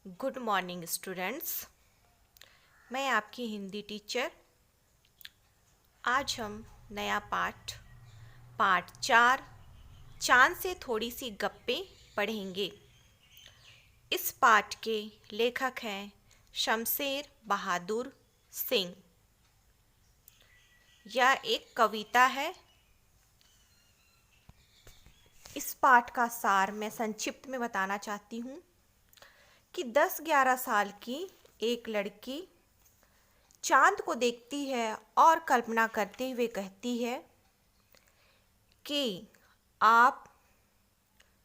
Good morning students. मैं आपकी Hindi teacher. आज हम नया पाठ 4 चांद से थोड़ी सी गप्पें पढ़ेंगे। इस पाठ के लेखक हैं शमशेर बहादुर सिंह। यह एक कविता है। इस पाठ का सार मैं संक्षिप्त में बताना चाहती हूँ कि 10-11 साल की एक लड़की चांद को देखती है और कल्पना करते हुए कहती है कि आप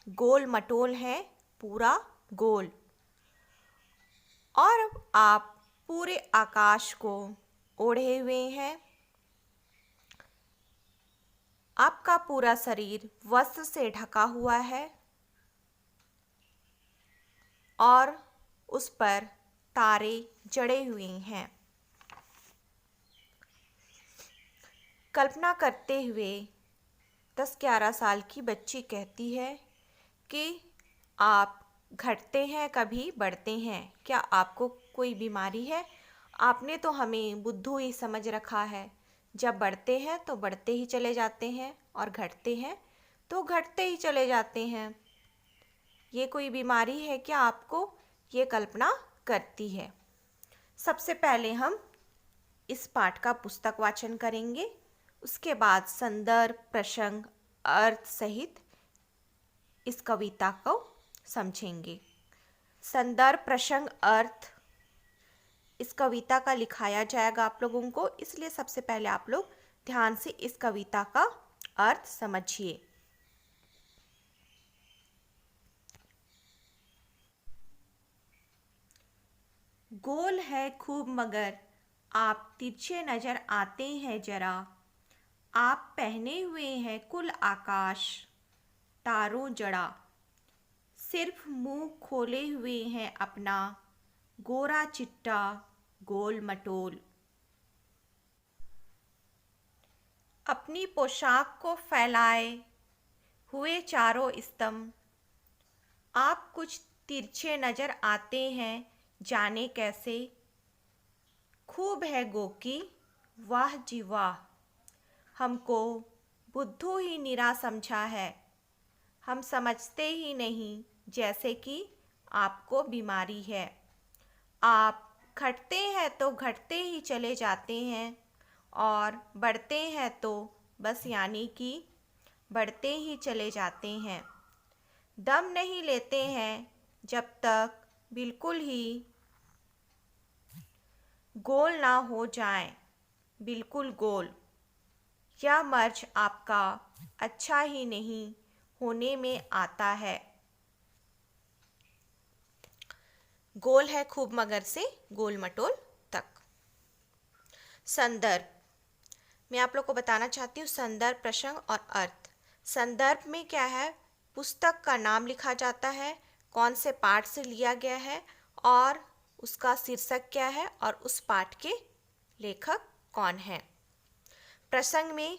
गोल मटोल हैं, पूरा गोल, और आप पूरे आकाश को ओढ़े हुए हैं। आपका पूरा शरीर वस्त्र से ढका हुआ है और उस पर तारे जड़े हुए हैं। कल्पना करते हुए 10-11 साल की बच्ची कहती है कि आप घटते हैं, कभी बढ़ते हैं, क्या आपको कोई बीमारी है? आपने तो हमें बुद्धू ही समझ रखा है। जब बढ़ते हैं तो बढ़ते ही चले जाते हैं और घटते हैं तो घटते ही चले जाते हैं। ये कोई बीमारी है क्या आपको? ये कल्पना करती है। सबसे पहले हम इस पाठ का पुस्तक वाचन करेंगे। उसके बाद संदर्भ, प्रसंग, अर्थ सहित इस कविता को समझेंगे। संदर्भ, प्रसंग, अर्थ इस कविता का लिखाया जाएगा आप लोगों को, इसलिए सबसे पहले आप लोग ध्यान से इस कविता का अर्थ समझिए। गोल है खूब मगर आप तिरछे नजर आते हैं जरा। आप पहने हुए हैं कुल आकाश तारों जड़ा। सिर्फ मुंह खोले हुए हैं अपना गोरा चिट्टा गोल मटोल। अपनी पोशाक को फैलाए हुए चारों स्तंभ आप कुछ तिरछे नजर आते हैं, जाने कैसे। खूब है गो की वाह जी वाह, हमको बुद्धू ही निरा समझा है। हम समझते ही नहीं जैसे कि आपको बीमारी है। आप घटते हैं तो घटते ही चले जाते हैं और बढ़ते हैं तो बस यानी कि बढ़ते ही चले जाते हैं। दम नहीं लेते हैं जब तक बिल्कुल ही गोल ना हो जाएं, बिल्कुल गोल। यह मर्ज आपका अच्छा ही नहीं होने में आता है। गोल है खूब मगर से गोल मटोल तक। संदर्भ मैं आप लोग को बताना चाहती हूँ। संदर्भ, प्रसंग और अर्थ। संदर्भ में क्या है? पुस्तक का नाम लिखा जाता है, कौन से पाठ से लिया गया है और उसका शीर्षक क्या है और उस पाठ के लेखक कौन है। प्रसंग में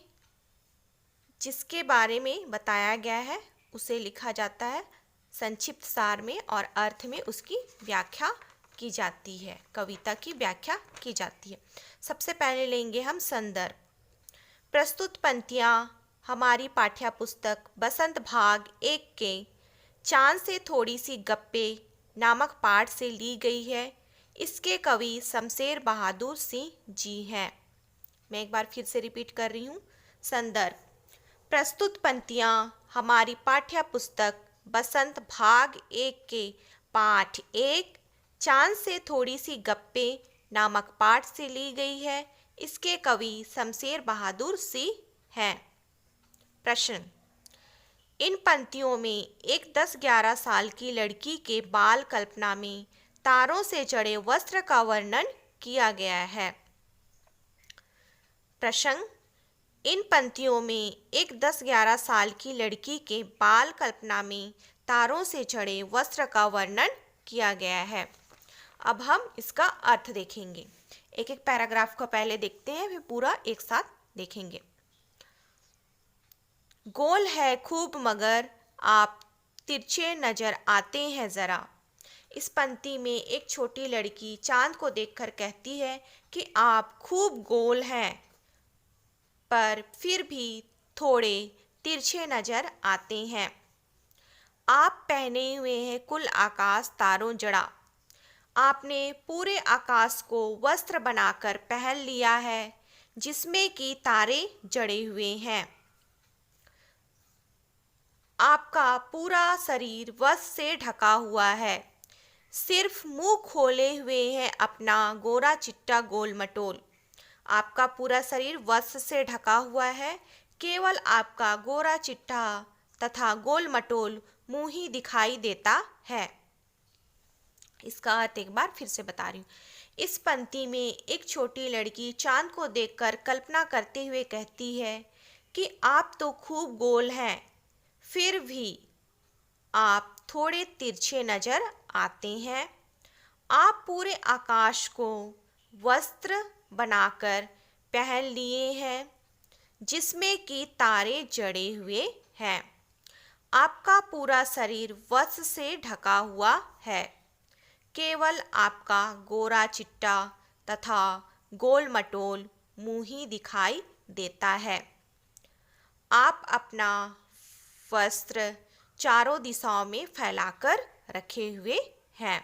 जिसके बारे में बताया गया है उसे लिखा जाता है संक्षिप्त सार में, और अर्थ में उसकी व्याख्या की जाती है, कविता की व्याख्या की जाती है। सबसे पहले लेंगे हम संदर्भ। प्रस्तुत पंक्तियाँ हमारी पाठ्य पुस्तक बसंत भाग 1 के चांद से थोड़ी सी गप्पे नामक पाठ से ली गई है। इसके कवि शमशेर बहादुर सिंह जी हैं। मैं एक बार फिर से रिपीट कर रही हूँ। संदर्भ प्रस्तुत पंक्तियाँ हमारी पाठ्य पुस्तक बसंत भाग 1 के पाठ 1 चांद से थोड़ी सी गप्पे नामक पाठ से ली गई है। इसके कवि शमशेर बहादुर सिंह हैं। प्रश्न, इन पंक्तियों में एक 10-11 साल की लड़की के बाल कल्पना में तारों से जड़े वस्त्र का वर्णन किया गया है। प्रश्न, इन पंक्तियों में एक 10-11 साल की लड़की के बाल कल्पना में तारों से जड़े वस्त्र का वर्णन किया गया है। अब हम इसका अर्थ देखेंगे। एक एक पैराग्राफ को पहले देखते हैं, फिर पूरा एक साथ देखेंगे। गोल है खूब मगर आप तिरछे नजर आते हैं ज़रा। इस पंक्ति में एक छोटी लड़की चांद को देखकर कहती है कि आप खूब गोल हैं, पर फिर भी थोड़े तिरछे नजर आते हैं। आप पहने हुए हैं कुल आकाश तारों जड़ा। आपने पूरे आकाश को वस्त्र बनाकर पहन लिया है, जिसमें कि तारे जड़े हुए हैं। आपका पूरा शरीर वस्त्र से ढका हुआ है, सिर्फ मुंह खोले हुए है अपना गोरा चिट्टा गोल मटोल। आपका पूरा शरीर वस्त्र से ढका हुआ है, केवल आपका गोरा चिट्टा तथा गोल मटोल मुंह ही दिखाई देता है। इसका अर्थ एक बार फिर से बता रही हूँ। इस पंक्ति में एक छोटी लड़की चांद को देखकर कल्पना करते हुए कहती है कि आप तो खूब गोल हैं, फिर भी आप थोड़े तिरछे नजर आते हैं। आप पूरे आकाश को वस्त्र बनाकर पहन लिए हैं, जिसमें कि तारे जड़े हुए हैं। आपका पूरा शरीर वस्त्र से ढका हुआ है, केवल आपका गोरा चिट्टा तथा गोल मटोल मुंह ही दिखाई देता है। आप अपना वस्त्र चारों दिशाओं में फैलाकर रखे हुए हैं।